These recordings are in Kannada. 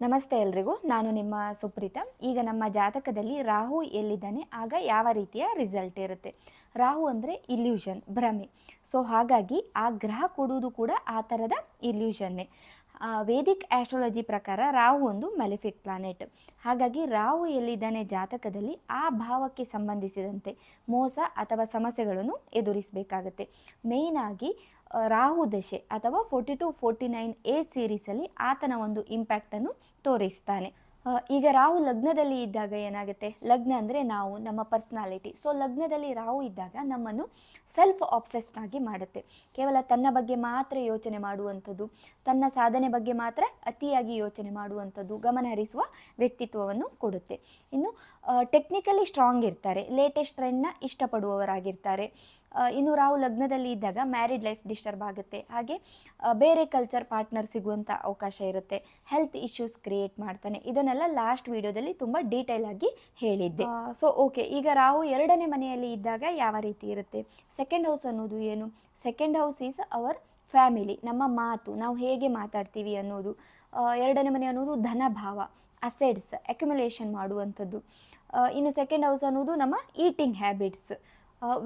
ನಮಸ್ತೆ ಎಲ್ರಿಗೂ. ನಾನು ನಿಮ್ಮ ಸುಪ್ರೀತಾ. ಈಗ ನಮ್ಮ ಜಾತಕದಲ್ಲಿ ರಾಹು ಎಲ್ಲಿದ್ದಾನೆ, ಆಗ ಯಾವ ರೀತಿಯ ರಿಸಲ್ಟ್ ಇರುತ್ತೆ. ರಾಹು ಅಂದರೆ ಇಲ್ಯೂಷನ್, ಭ್ರಮೆ. ಸೊ ಹಾಗಾಗಿ ಆ ಗ್ರಹ ಕೊಡುವುದು ಕೂಡ ಆ ಥರದ ಇಲ್ಯೂಷನ್ನೇ. ವೇದಿಕ್ ಆಸ್ಟ್ರಾಲಜಿ ಪ್ರಕಾರ ರಾಹು ಒಂದು ಮೆಲಿಫಿಕ್ ಪ್ಲಾನೆಟ್. ಹಾಗಾಗಿ ರಾಹು ಎಲ್ಲಿದ್ದಾನೆ ಜಾತಕದಲ್ಲಿ ಆ ಭಾವಕ್ಕೆ ಸಂಬಂಧಿಸಿದಂತೆ ಮೋಸ ಅಥವಾ ಸಮಸ್ಯೆಗಳನ್ನು ಎದುರಿಸಬೇಕಾಗತ್ತೆ. ಮೇಯ್ನಾಗಿ ರಾಹು ದಶೆ ಅಥವಾ 42-49 ಎ ಸೀರೀಸಲ್ಲಿ ಆತನ ಒಂದು ಇಂಪ್ಯಾಕ್ಟನ್ನು ತೋರಿಸ್ತಾನೆ. ಈಗ ರಾಹು ಲಗ್ನದಲ್ಲಿ ಇದ್ದಾಗ ಏನಾಗುತ್ತೆ, ಲಗ್ನ ಅಂದರೆ ನಾವು, ನಮ್ಮ ಪರ್ಸ್ನಾಲಿಟಿ. ಸೊ ಲಗ್ನದಲ್ಲಿ ರಾಹು ಇದ್ದಾಗ ನಮ್ಮನ್ನು ಸೆಲ್ಫ್ ಆಬ್ಸೆಸ್ಡ್ ಆಗಿ ಮಾಡುತ್ತೆ. ಕೇವಲ ತನ್ನ ಬಗ್ಗೆ ಮಾತ್ರ ಯೋಚನೆ ಮಾಡುವಂಥದ್ದು, ತನ್ನ ಸಾಧನೆ ಬಗ್ಗೆ ಮಾತ್ರ ಅತಿಯಾಗಿ ಯೋಚನೆ ಮಾಡುವಂಥದ್ದು, ಗಮನಹರಿಸುವ ವ್ಯಕ್ತಿತ್ವವನ್ನು ಕೊಡುತ್ತೆ. ಇನ್ನು ಟೆಕ್ನಿಕಲಿ ಸ್ಟ್ರಾಂಗ್ ಇರ್ತಾರೆ, ಲೇಟೆಸ್ಟ್ ಟ್ರೆಂಡ್ನ ಇಷ್ಟಪಡುವವರಾಗಿರ್ತಾರೆ. ಇನ್ನು ರಾಹು ಲಗ್ನದಲ್ಲಿ ಇದ್ದಾಗ ಮ್ಯಾರಿಡ್ ಲೈಫ್ ಡಿಸ್ಟರ್ಬ್ ಆಗುತ್ತೆ. ಹಾಗೆ ಬೇರೆ ಕಲ್ಚರ್ ಪಾರ್ಟ್ನರ್ ಸಿಗುವಂಥ ಅವಕಾಶ ಇರುತ್ತೆ. ಹೆಲ್ತ್ ಇಶ್ಯೂಸ್ ಕ್ರಿಯೇಟ್ ಮಾಡ್ತಾನೆ. ಇದನ್ನೆಲ್ಲ ಲಾಸ್ಟ್ ವಿಡಿಯೋದಲ್ಲಿ ತುಂಬ ಡೀಟೇಲ್ ಆಗಿ ಹೇಳಿದ್ದೆ. ಸೊ ಓಕೆ, ಈಗ ರಾಹು 2ನೇ ಮನೆಯಲ್ಲಿ ಇದ್ದಾಗ ಯಾವ ರೀತಿ ಇರುತ್ತೆ. ಸೆಕೆಂಡ್ ಹೌಸ್ ಅನ್ನೋದು ಏನು? Second house is our family, ನಮ್ಮ ಮಾತು, ನಾವು ಹೇಗೆ ಮಾತಾಡ್ತೀವಿ ಅನ್ನೋದು. 2ನೇ ಮನೆ ಅನ್ನೋದು ಧನಭಾವ, ಅಸೆಟ್ಸ್ ಅಕ್ಯುಮುಲೇಷನ್ ಮಾಡುವಂಥದ್ದು. ಇನ್ನು ಸೆಕೆಂಡ್ ಹೌಸ್ ಅನ್ನೋದು ನಮ್ಮ eating habits.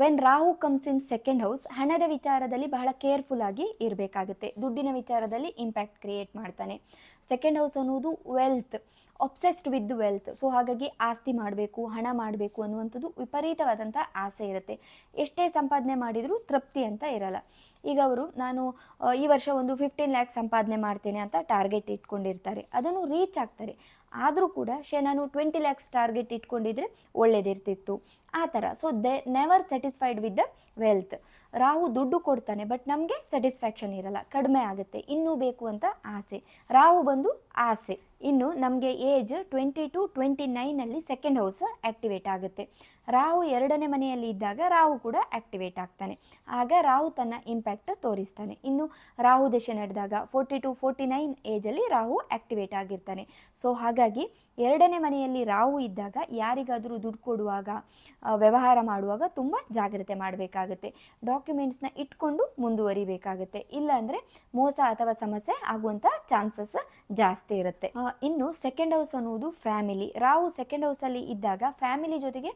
When Rahu comes in second house, ಹಣದ ವಿಚಾರದಲ್ಲಿ ಬಹಳ ಕೇರ್ಫುಲ್ ಆಗಿ ಇರಬೇಕಾಗುತ್ತೆ. ದುಡ್ಡಿನ ವಿಚಾರದಲ್ಲಿ ಇಂಪ್ಯಾಕ್ಟ್ ಕ್ರಿಯೇಟ್ ಮಾಡ್ತಾನೆ. ಸೆಕೆಂಡ್ ಹೌಸ್ ಅನ್ನೋದು wealth, obsessed with wealth. So ಹಾಗಾಗಿ ಆಸ್ತಿ ಮಾಡಬೇಕು, ಹಣ ಮಾಡಬೇಕು ಅನ್ನುವಂಥದ್ದು ವಿಪರೀತವಾದಂಥ ಆಸೆ ಇರುತ್ತೆ. ಎಷ್ಟೇ ಸಂಪಾದನೆ ಮಾಡಿದರೂ ತೃಪ್ತಿ ಅಂತ ಇರಲ್ಲ. ಈಗ ಅವರು ನಾನು ಈ ವರ್ಷ ಒಂದು 15 ಲ್ಯಾಕ್ ಸಂಪಾದನೆ ಮಾಡ್ತೇನೆ ಅಂತ ಟಾರ್ಗೆಟ್ ಇಟ್ಕೊಂಡಿರ್ತಾರೆ. ಅದನ್ನು ರೀಚ್ ಆಗ್ತಾರೆ. ಆದರೂ ಕೂಡ ನಾನು 20 ಲ್ಯಾಕ್ಸ್ ಟಾರ್ಗೆಟ್ ಇಟ್ಕೊಂಡಿದ್ರೆ ಒಳ್ಳೇದಿರ್ತಿತ್ತು ಆ ಥರ. So they never satisfied with the wealth. Rahu ದುಡ್ಡು ಕೊಡ್ತಾನೆ, ಬಟ್ ನಮಗೆ ಸ್ಯಾಟಿಸ್ಫ್ಯಾಕ್ಷನ್ ಇರಲ್ಲ, ಕಡಿಮೆ ಆಗುತ್ತೆ, ಇನ್ನೂ ಬೇಕು ಅಂತ ಆಸೆ. ರಾಹು ಬಂದು ಆಸೆ. ಇನ್ನು ನಮಗೆ ಏಜ್ 20-29 ಸೆಕೆಂಡ್ ಹೌಸ್ ಆ್ಯಕ್ಟಿವೇಟ್ ಆಗುತ್ತೆ. ರಾಹು 2ನೇ ಮನೆಯಲ್ಲಿ ಇದ್ದಾಗ ರಾಹು ಕೂಡ ಆ್ಯಕ್ಟಿವೇಟ್ ಆಗ್ತಾನೆ. ಆಗ ರಾಹು ತನ್ನ ಇಂಪ್ಯಾಕ್ಟ್ ತೋರಿಸ್ತಾನೆ. ಇನ್ನು ರಾಹು ದಶೆ ನಡೆದಾಗ 40-49 ಏಜಲ್ಲಿ ರಾಹು ಆ್ಯಕ್ಟಿವೇಟ್ ಆಗಿರ್ತಾನೆ. ಸೊ ಹಾಗಾಗಿ 2ನೇ ಮನೆಯಲ್ಲಿ ರಾಹು ಇದ್ದಾಗ ಯಾರಿಗಾದರೂ ದುಡ್ಡು ಕೊಡುವಾಗ, ವ್ಯವಹಾರ ಮಾಡುವಾಗ ತುಂಬ ಜಾಗ್ರತೆ ಮಾಡಬೇಕಾಗುತ್ತೆ. ಡಾಕ್ಯುಮೆಂಟ್ಸ್ನ ಇಟ್ಕೊಂಡು ಮುಂದುವರಿಬೇಕಾಗುತ್ತೆ. ಇಲ್ಲಾಂದರೆ ಮೋಸ ಅಥವಾ ಸಮಸ್ಯೆ ಆಗುವಂಥ ಚಾನ್ಸಸ್ ಜಾಸ್ತಿ ಇರುತ್ತೆ. ಇನ್ನು ಸೆಕೆಂಡ್ ಹೌಸ್ ಅನ್ನುವುದು ಫ್ಯಾಮಿಲಿ. ರಾಹು ಸೆಕೆಂಡ್ ಹೌಸಲ್ಲಿ ಇದ್ದಾಗ ಫ್ಯಾಮಿಲಿ ಜೊತೆಗೆ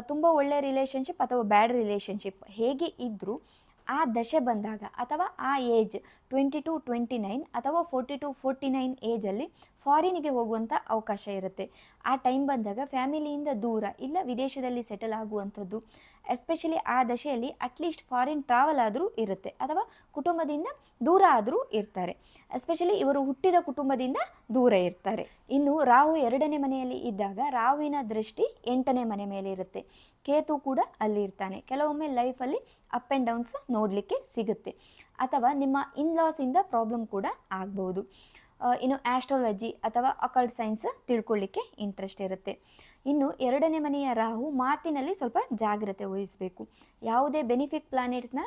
ತುಂಬ ಒಳ್ಳೆಯ ರಿಲೇಷನ್ಶಿಪ್ ಅಥವಾ ಬ್ಯಾಡ್ ರಿಲೇಷನ್ಶಿಪ್ ಹೇಗೆ ಇದ್ದರೂ ಆ ದಶೆ ಬಂದಾಗ ಅಥವಾ ಆ ಏಜ್ 20-29 ಅಥವಾ 40-49 ಏಜಲ್ಲಿ ಫಾರಿನಿಗೆ ಹೋಗುವಂಥ ಅವಕಾಶ ಇರುತ್ತೆ. ಆ ಟೈಮ್ ಬಂದಾಗ ಫ್ಯಾಮಿಲಿಯಿಂದ ದೂರ ಇಲ್ಲ ವಿದೇಶದಲ್ಲಿ ಸೆಟಲ್ ಆಗುವಂಥದ್ದು, ಎಸ್ಪೆಷಲಿ ಆ ದಶೆಯಲ್ಲಿ ಅಟ್ಲೀಸ್ಟ್ ಫಾರಿನ್ ಟ್ರಾವೆಲ್ ಆದರೂ ಇರುತ್ತೆ ಅಥವಾ ಕುಟುಂಬದಿಂದ ದೂರ ಆದರೂ ಇರ್ತಾರೆ. ಎಸ್ಪೆಷಲಿ ಇವರು ಹುಟ್ಟಿದ ಕುಟುಂಬದಿಂದ ದೂರ ಇರ್ತಾರೆ. ಇನ್ನು ರಾಹು 2ನೇ ಮನೆಯಲ್ಲಿ ಇದ್ದಾಗ ರಾಹುವಿನ ದೃಷ್ಟಿ 8ನೇ ಮನೆ ಮೇಲೆ ಇರುತ್ತೆ. ಕೇತು ಕೂಡ ಅಲ್ಲಿ ಇರ್ತಾನೆ. ಕೆಲವೊಮ್ಮೆ ಲೈಫಲ್ಲಿ ಅಪ್ ಆ್ಯಂಡ್ ಡೌನ್ಸ್ ನೋಡಲಿಕ್ಕೆ ಸಿಗುತ್ತೆ ಅಥವಾ ನಿಮ್ಮ ಇನ್ಲಾಸಿಂದ ಪ್ರಾಬ್ಲಮ್ ಕೂಡ ಆಗ್ಬೋದು. ಇನ್ನು ಆಸ್ಟ್ರಾಲಜಿ ಅಥವಾ ಅಕಲ್ಟ್ ಸೈನ್ಸ್ ತಿಳ್ಕೊಳ್ಳಿಕ್ಕೆ ಇಂಟ್ರೆಸ್ಟ್ ಇರುತ್ತೆ. ಇನ್ನು 2ನೇ ಮನೆಯ ರಾಹು ಮಾತಿನಲ್ಲಿ ಸ್ವಲ್ಪ ಜಾಗ್ರತೆ ವಹಿಸಬೇಕು. ಯಾವುದೇ ಬೆನಿಫಿಕ್ ಪ್ಲಾನೆಟ್ಸ್ನ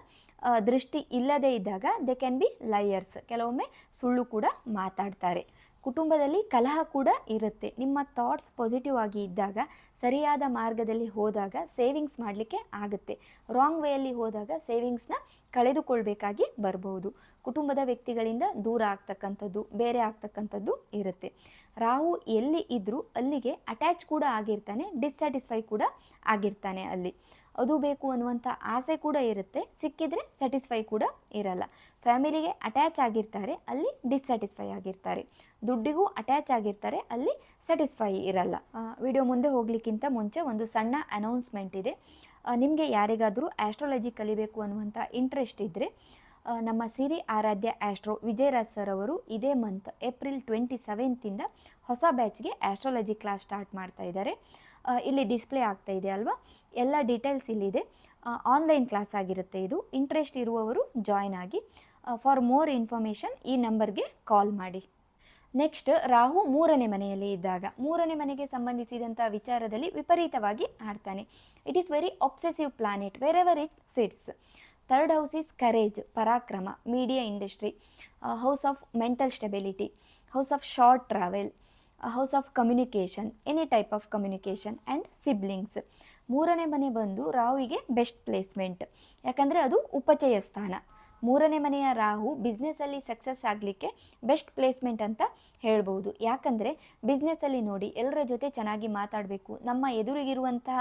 ದೃಷ್ಟಿ ಇಲ್ಲದೇ ಇದ್ದಾಗ ದೆ ಕ್ಯಾನ್ ಬಿ ಲಯರ್ಸ್, ಕೆಲವೊಮ್ಮೆ ಸುಳ್ಳು ಕೂಡ ಮಾತಾಡ್ತಾರೆ. ಕುಟುಂಬದಲ್ಲಿ ಕಲಹ ಕೂಡ ಇರುತ್ತೆ. ನಿಮ್ಮ ಥಾಟ್ಸ್ ಪಾಸಿಟಿವ್ ಆಗಿ ಇದ್ದಾಗ, ಸರಿಯಾದ ಮಾರ್ಗದಲ್ಲಿ ಹೋದಾಗ ಸೇವಿಂಗ್ಸ್ ಮಾಡಲಿಕ್ಕೆ ಆಗುತ್ತೆ. ರಾಂಗ್ ವೇಯಲ್ಲಿ ಹೋದಾಗ ಸೇವಿಂಗ್ಸ್ನ ಕಳೆದುಕೊಳ್ಬೇಕಾಗಿ ಬರ್ಬೋದು. ಕುಟುಂಬದ ವ್ಯಕ್ತಿಗಳಿಂದ ದೂರ ಆಗ್ತಕ್ಕಂಥದ್ದು, ಬೇರೆ ಆಗ್ತಕ್ಕಂಥದ್ದು ಇರುತ್ತೆ. ರಾಹು ಎಲ್ಲಿ ಇದ್ದರೂ ಅಲ್ಲಿಗೆ ಅಟ್ಯಾಚ್ ಕೂಡ ಆಗಿರ್ತಾನೆ, ಡಿಸ್ಸ್ಯಾಟಿಸ್ಫೈ ಕೂಡ ಆಗಿರ್ತಾನೆ. ಅಲ್ಲಿ ಅದು ಬೇಕು ಅನ್ನುವಂಥ ಆಸೆ ಕೂಡ ಇರುತ್ತೆ, ಸಿಕ್ಕಿದ್ರೆ ಸ್ಯಾಟಿಸ್ಫೈ ಕೂಡ ಇರಲ್ಲ. ಫ್ಯಾಮಿಲಿಗೆ ಅಟ್ಯಾಚ್ ಆಗಿರ್ತಾರೆ, ಅಲ್ಲಿ ಡಿಸ್ಸ್ಯಾಟಿಸ್ಫೈ ಆಗಿರ್ತಾರೆ. ದುಡ್ಡಿಗೂ ಅಟ್ಯಾಚ್ ಆಗಿರ್ತಾರೆ, ಅಲ್ಲಿ ಸ್ಯಾಟಿಸ್ಫೈ ಇರಲ್ಲ. ವಿಡಿಯೋ ಮುಂದೆ ಹೋಗ್ಲಿಕ್ಕಿಂತ ಮುಂಚೆ ಒಂದು ಸಣ್ಣ ಅನೌನ್ಸ್ಮೆಂಟ್ ಇದೆ. ನಿಮಗೆ ಯಾರಿಗಾದರೂ ಆಸ್ಟ್ರಾಲಜಿ ಕಲಿಬೇಕು ಅನ್ನುವಂಥ ಇಂಟ್ರೆಸ್ಟ್ ಇದ್ದರೆ ನಮ್ಮ ಸಿರಿ ಆರಾಧ್ಯ ಆಸ್ಟ್ರೋ ವಿಜಯರಾಜ್ ಸರ್ ಅವರು ಇದೇ ಮಂತ್ ಏಪ್ರಿಲ್ 27 ಹೊಸ ಬ್ಯಾಚ್ಗೆ ಆಸ್ಟ್ರಾಲಜಿ ಕ್ಲಾಸ್ ಸ್ಟಾರ್ಟ್ ಮಾಡ್ತಾ ಇದ್ದಾರೆ. ಇಲ್ಲಿ ಡಿಸ್ಪ್ಲೇ ಆಗ್ತಾ ಇದೆ ಅಲ್ವಾ, ಎಲ್ಲ ಡೀಟೇಲ್ಸ್ ಇಲ್ಲಿದೆ. ಆನ್ಲೈನ್ ಕ್ಲಾಸ್ ಆಗಿರುತ್ತೆ ಇದು. ಇಂಟ್ರೆಸ್ಟ್ ಇರುವವರು ಜಾಯ್ನ್ ಆಗಿ. ಫಾರ್ ಮೋರ್ ಇನ್ಫಾರ್ಮೇಷನ್ ಈ ನಂಬರ್ಗೆ ಕಾಲ್ ಮಾಡಿ. ನೆಕ್ಸ್ಟ್ ರಾಹು 3ನೇ ಮನೆಯಲ್ಲಿ ಇದ್ದಾಗ 3ನೇ ಮನೆಗೆ ಸಂಬಂಧಿಸಿದಂಥ ವಿಚಾರದಲ್ಲಿ ವಿಪರೀತವಾಗಿ ಆಡ್ತಾನೆ. It is very obsessive planet wherever it sits. 3rd house is courage, ಪರಾಕ್ರಮ, media industry, house of mental stability, house of short travel, house of communication, any type of communication and siblings. 3ನೇ ಮನೆ ಬಂದು ರಾಹುವಿಗೆ ಬೆಸ್ಟ್ ಪ್ಲೇಸ್ಮೆಂಟ್, ಯಾಕಂದರೆ ಅದು ಉಪಚಯ ಸ್ಥಾನ. ಮೂರನೇ ಮನೆಯ ರಾಹು ಬಿಸ್ನೆಸ್ಸಲ್ಲಿ ಸಕ್ಸಸ್ ಆಗಲಿಕ್ಕೆ ಬೆಸ್ಟ್ ಪ್ಲೇಸ್ಮೆಂಟ್ ಅಂತ ಹೇಳ್ಬೋದು. ಯಾಕಂದರೆ ಬಿಸ್ನೆಸ್ಸಲ್ಲಿ ನೋಡಿ ಎಲ್ಲರ ಜೊತೆ ಚೆನ್ನಾಗಿ ಮಾತಾಡಬೇಕು. ನಮ್ಮ ಎದುರಿಗಿರುವಂತಹ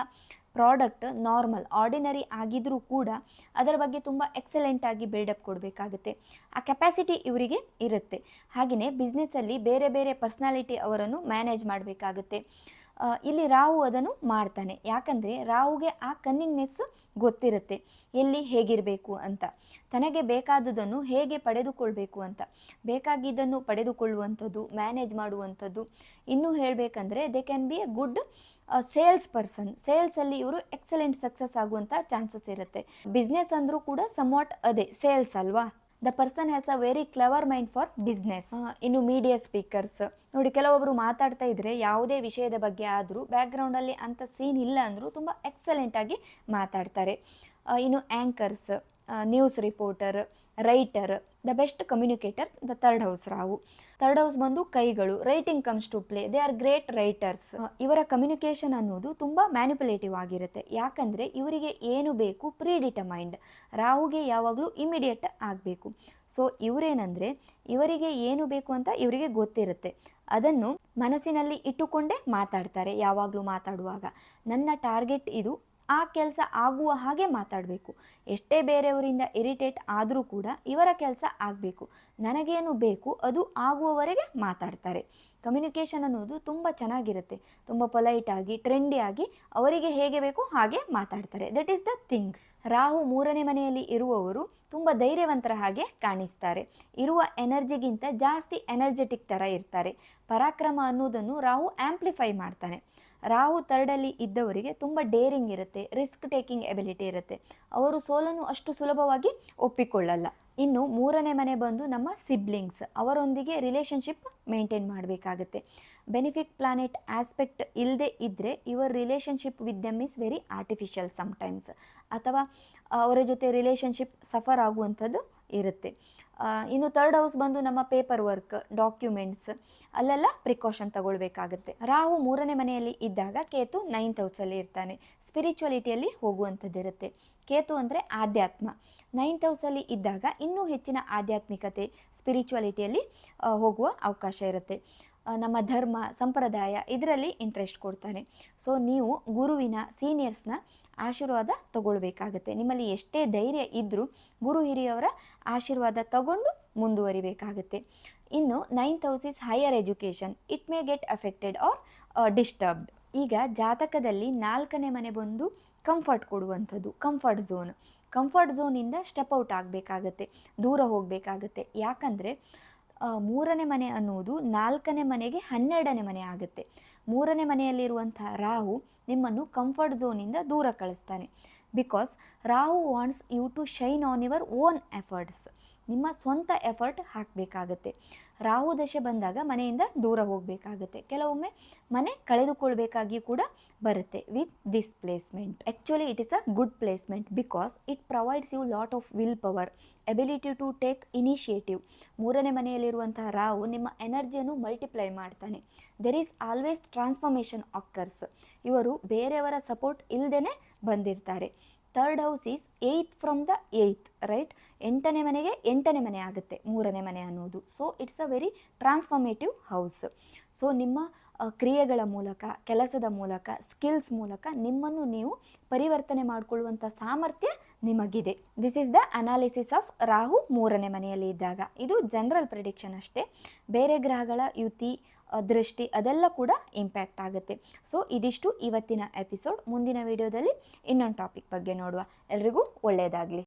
ಪ್ರಾಡಕ್ಟ್ ನಾರ್ಮಲ್ ಆರ್ಡಿನರಿ ಆಗಿದ್ರೂ ಕೂಡ ಅದರ ಬಗ್ಗೆ ತುಂಬ ಎಕ್ಸಲೆಂಟಾಗಿ ಬಿಲ್ಡಪ್ ಕೊಡಬೇಕಾಗುತ್ತೆ. ಆ ಕೆಪಾಸಿಟಿ ಇವರಿಗೆ ಇರುತ್ತೆ. ಹಾಗೆಯೇ ಬಿಸ್ನೆಸ್ಸಲ್ಲಿ ಬೇರೆ ಬೇರೆ ಪರ್ಸ್ನಾಲಿಟಿ ಅವರನ್ನು ಮ್ಯಾನೇಜ್ ಮಾಡಬೇಕಾಗುತ್ತೆ. ಇಲ್ಲಿ ರಾಹು ಅದನ್ನು ಮಾಡ್ತಾನೆ. ಯಾಕಂದರೆ ರಾಹುಗೆ ಆ ಕನ್ನಿಂಗ್ನೆಸ್ ಗೊತ್ತಿರುತ್ತೆ, ಎಲ್ಲಿ ಹೇಗಿರಬೇಕು ಅಂತ, ತನಗೆ ಬೇಕಾದುದನ್ನು ಹೇಗೆ ಪಡೆದುಕೊಳ್ಬೇಕು ಅಂತ. ಬೇಕಾಗಿದ್ದನ್ನು ಪಡೆದುಕೊಳ್ಳುವಂಥದ್ದು, ಮ್ಯಾನೇಜ್ ಮಾಡುವಂಥದ್ದು. ಇನ್ನೂ ಹೇಳಬೇಕಂದ್ರೆ they can be a good sales person. ಸೇಲ್ಸಲ್ಲಿ ಇವರು ಎಕ್ಸಲೆಂಟ್ ಸಕ್ಸಸ್ ಆಗುವಂಥ ಚಾನ್ಸಸ್ ಇರುತ್ತೆ. ಬಿಸ್ನೆಸ್ ಅಂದರೂ ಕೂಡ ಸಮ್ವಾಟ್ ಅದೇ ಸೇಲ್ಸ್ ಅಲ್ವಾ. The person has a very clever mind for business. ಇನ್ನು ಮೀಡಿಯಾ ಸ್ಪೀಕರ್ಸ್ ನೋಡಿ, ಕೆಲವೊಬ್ಬರು ಮಾತಾಡ್ತಾ ಇದ್ರೆ ಯಾವುದೇ ವಿಷಯದ ಬಗ್ಗೆ ಆದರೂ ಬ್ಯಾಕ್ಗ್ರೌಂಡಲ್ಲಿ ಅಂಥ ಸೀನ್ ಇಲ್ಲ ಅಂದರೂ ತುಂಬ ಎಕ್ಸಲೆಂಟಾಗಿ ಮಾತಾಡ್ತಾರೆ. ಇನ್ನು anchors, news reporter, writer, the best communicator the third house Rahu. Third house ಬಂದು ಕೈಗಳು, writing comes to play, they are great writers. ಇವರ ಕಮ್ಯುನಿಕೇಷನ್ ಅನ್ನೋದು ತುಂಬ ಮ್ಯಾನಿಪುಲೇಟಿವ್ ಆಗಿರುತ್ತೆ. ಯಾಕಂದರೆ ಇವರಿಗೆ ಏನು ಬೇಕು ಪ್ರೀಡಿಟಮೈಂಡ್. ರಾಹುಗೆ ಯಾವಾಗಲೂ ಇಮಿಡಿಯೇಟ್ ಆಗಬೇಕು. ಸೊ ಇವರೇನೆಂದರೆ ಇವರಿಗೆ ಏನು ಬೇಕು ಅಂತ ಇವರಿಗೆ ಗೊತ್ತಿರುತ್ತೆ. ಅದನ್ನು ಮನಸ್ಸಿನಲ್ಲಿ ಇಟ್ಟುಕೊಂಡೇ ಮಾತಾಡ್ತಾರೆ. ಯಾವಾಗಲೂ ಮಾತಾಡುವಾಗ ನನ್ನ ಟಾರ್ಗೆಟ್ ಇದು, ಆ ಕೆಲಸ ಆಗುವ ಹಾಗೆ ಮಾತಾಡಬೇಕು. ಎಷ್ಟೇ ಬೇರೆಯವರಿಂದ ಇರಿಟೇಟ್ ಆದರೂ ಕೂಡ ಇವರ ಕೆಲಸ ಆಗಬೇಕು, ನನಗೇನು ಬೇಕು ಅದು ಆಗುವವರೆಗೆ ಮಾತಾಡ್ತಾರೆ. ಕಮ್ಯುನಿಕೇಷನ್ ಅನ್ನೋದು ತುಂಬ ಚೆನ್ನಾಗಿರುತ್ತೆ. ತುಂಬ ಪೊಲೈಟಾಗಿ, ಟ್ರೆಂಡಿಯಾಗಿ, ಅವರಿಗೆ ಹೇಗೆ ಬೇಕು ಹಾಗೆ ಮಾತಾಡ್ತಾರೆ. That is the thing. Rahu ಮೂರನೇ ಮನೆಯಲ್ಲಿ ಇರುವವರು ತುಂಬ ಧೈರ್ಯವಂತರ ಹಾಗೆ ಕಾಣಿಸ್ತಾರೆ. ಇರುವ ಎನರ್ಜಿಗಿಂತ ಜಾಸ್ತಿ ಎನರ್ಜೆಟಿಕ್ ಥರ ಇರ್ತಾರೆ. ಪರಾಕ್ರಮ ಅನ್ನೋದನ್ನು ರಾಹು ಆ್ಯಂಪ್ಲಿಫೈ ಮಾಡ್ತಾನೆ. ರಾಹು ಥರ್ಡಲ್ಲಿ ಇದ್ದವರಿಗೆ ತುಂಬ ಡೇರಿಂಗ್ ಇರುತ್ತೆ, ರಿಸ್ಕ್ ಟೇಕಿಂಗ್ ಎಬಿಲಿಟಿ ಇರುತ್ತೆ. ಅವರು ಸೋಲನ್ನು ಅಷ್ಟು ಸುಲಭವಾಗಿ ಒಪ್ಪಿಕೊಳ್ಳಲ್ಲ. ಇನ್ನು ಮೂರನೇ ಮನೆ ಬಂದು ನಮ್ಮ ಸಿಬ್ಲಿಂಗ್ಸ್, ಅವರೊಂದಿಗೆ ರಿಲೇಷನ್ಶಿಪ್ ಮೇಂಟೈನ್ ಮಾಡಬೇಕಾಗುತ್ತೆ. ಬೆನಿಫಿಕ್ ಪ್ಲಾನೆಟ್ ಆಸ್ಪೆಕ್ಟ್ ಇಲ್ಲದೆ ಇದ್ದರೆ your relationship with them is very artificial sometimes, ಅಥವಾ ಅವರ ಜೊತೆ ರಿಲೇಷನ್ಶಿಪ್ ಸಫರ್ ಆಗುವಂಥದ್ದು ಇರುತ್ತೆ. ಇನ್ನು ಥರ್ಡ್ ಹೌಸ್ ಬಂದು ನಮ್ಮ ಪೇಪರ್ ವರ್ಕ್, ಡಾಕ್ಯುಮೆಂಟ್ಸ್, ಅಲ್ಲೆಲ್ಲ ಪ್ರಿಕಾಷನ್ ತಗೊಳ್ಬೇಕಾಗುತ್ತೆ. ರಾಹು ಮೂರನೇ ಮನೆಯಲ್ಲಿ ಇದ್ದಾಗ ಕೇತು 9th ಹೌಸಲ್ಲಿ ಇರ್ತಾನೆ. ಸ್ಪಿರಿಚುವಲಿಟಿಯಲ್ಲಿ ಹೋಗುವಂಥದ್ದಿರುತ್ತೆ. ಕೇತು ಅಂದರೆ ಆಧ್ಯಾತ್ಮ. 9th ಹೌಸಲ್ಲಿ ಇದ್ದಾಗ ಇನ್ನೂ ಹೆಚ್ಚಿನ ಆಧ್ಯಾತ್ಮಿಕತೆ, ಸ್ಪಿರಿಚುವಲಿಟಿಯಲ್ಲಿ ಹೋಗುವ ಅವಕಾಶ ಇರುತ್ತೆ. ನಮ್ಮ ಧರ್ಮ, ಸಂಪ್ರದಾಯ ಇದರಲ್ಲಿ ಇಂಟ್ರೆಸ್ಟ್ ಕೊಡ್ತಾನೆ. ಸೊ ನೀವು ಗುರುವಿನ, ಸೀನಿಯರ್ಸ್ನ ಆಶೀರ್ವಾದ ತಗೊಳ್ಬೇಕಾಗತ್ತೆ. ನಿಮ್ಮಲ್ಲಿ ಎಷ್ಟೇ ಧೈರ್ಯ ಇದ್ದರೂ ಗುರು ಹಿರಿಯವರ ಆಶೀರ್ವಾದ ತಗೊಂಡು ಮುಂದುವರಿಬೇಕಾಗುತ್ತೆ. ಇನ್ನು 9th house is higher education. It may get affected or disturbed. ಈಗ ಜಾತಕದಲ್ಲಿ 4ನೇ ಮನೆ ಬಂದು ಕಂಫರ್ಟ್ ಕೊಡುವಂಥದ್ದು, ಕಂಫರ್ಟ್ ಝೋನ್. ಕಂಫರ್ಟ್ ಝೋನಿಂದ ಸ್ಟೆಪ್ ಔಟ್ ಆಗಬೇಕಾಗತ್ತೆ, ದೂರ ಹೋಗಬೇಕಾಗತ್ತೆ. ಯಾಕಂದರೆ ಮೂರನೇ ಮನೆ ಅನ್ನುವುದು 4ನೇ ಮನೆಗೆ 12ನೇ ಮನೆ ಆಗುತ್ತೆ. ಮೂರನೇ ಮನೆಯಲ್ಲಿರುವಂಥ ರಾಹು ನಿಮ್ಮನ್ನು ಕಂಫರ್ಟ್ ಝೋನಿಂದ ದೂರ ಕಳಿಸ್ತಾನೆ. Because Rahu wants you to shine on your own efforts. ನಿಮ್ಮ ಸ್ವಂತ ಎಫರ್ಟ್ ಹಾಕಬೇಕಾಗತ್ತೆ. ರಾಹು ದಶೆ ಬಂದಾಗ ಮನೆಯಿಂದ ದೂರ ಹೋಗಬೇಕಾಗತ್ತೆ. ಕೆಲವೊಮ್ಮೆ ಮನೆ ಕಳೆದುಕೊಳ್ಬೇಕಾಗಿಯೂ ಕೂಡ ಬರುತ್ತೆ with this placement. Actually it is a good placement because it provides you lot of will power, ability to take initiative. ಮೂರನೇ ಮನೆಯಲ್ಲಿರುವಂತಹ ರಾಹು ನಿಮ್ಮ ಎನರ್ಜಿಯನ್ನು ಮಲ್ಟಿಪ್ಲೈ ಮಾಡ್ತಾನೆ. There is always transformation occurs. ಇವರು ಬೇರೆಯವರ ಸಪೋರ್ಟ್ ಇಲ್ಲದೇ ಬಂದಿರ್ತಾರೆ. Third house is 8th from the 8th, right? 8ನೇ ಮನೆಗೆ 8ನೇ ಮನೆ ಆಗುತ್ತೆ ಮೂರನೇ ಮನೆ ಅನ್ನೋದು. So it's a very transformative house. So ನಿಮ್ಮ ಕ್ರಿಯೆಗಳ ಮೂಲಕ, ಕೆಲಸದ ಮೂಲಕ, ಸ್ಕಿಲ್ಸ್ ಮೂಲಕ ನಿಮ್ಮನ್ನು ನೀವು ಪರಿವರ್ತನೆ ಮಾಡಿಕೊಳ್ಳುವಂಥ ಸಾಮರ್ಥ್ಯ ನಿಮಗಿದೆ. This is the analysis of Rahu ಮೂರನೇ ಮನೆಯಲ್ಲಿ ಇದ್ದಾಗ. ಇದು ಜನರಲ್ ಪ್ರಿಡಿಕ್ಷನ್ ಅಷ್ಟೇ. ಬೇರೆ ಗ್ರಹಗಳ ಯುತಿ, ದೃಷ್ಟಿ ಅದೆಲ್ಲ ಕೂಡ ಇಂಪ್ಯಾಕ್ಟ್ ಆಗುತ್ತೆ. ಸೊ ಇದಿಷ್ಟು ಇವತ್ತಿನ ಎಪಿಸೋಡ್. ಮುಂದಿನ ವಿಡಿಯೋದಲ್ಲಿ ಇನ್ನೊಂದು ಟಾಪಿಕ್ ಬಗ್ಗೆ ನೋಡುವ. ಎಲ್ರಿಗೂ ಒಳ್ಳೆಯದಾಗಲಿ.